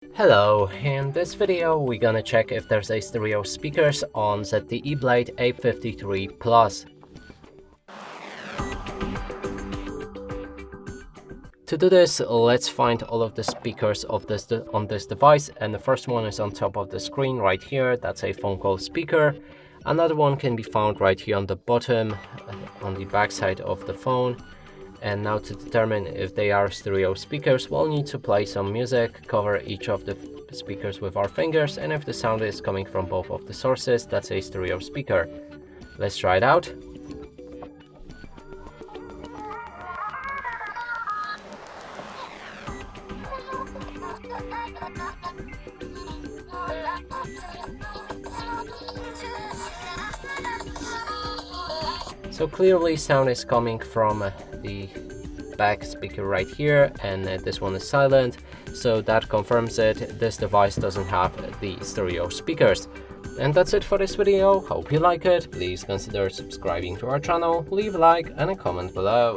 Hello, in this video we're gonna check if there's a stereo speakers on ZTE Blade A53 Plus. To do this, let's find all of the speakers of on this device, and the first one is on top of the screen right here. That's a phone call speaker. Another one can be found right here on the bottom, on the back side of the phone. And now to determine if they are stereo speakers, we'll need to play some music, cover each of the speakers with our fingers, and if the sound is coming from both of the sources, that's a stereo speaker. Let's try it out. So clearly sound is coming from the back speaker right here, and this one is silent, so that confirms it. This device doesn't have the stereo speakers. And that's it for this video. Hope you like it. Please consider subscribing to our channel, leave a like and a comment below.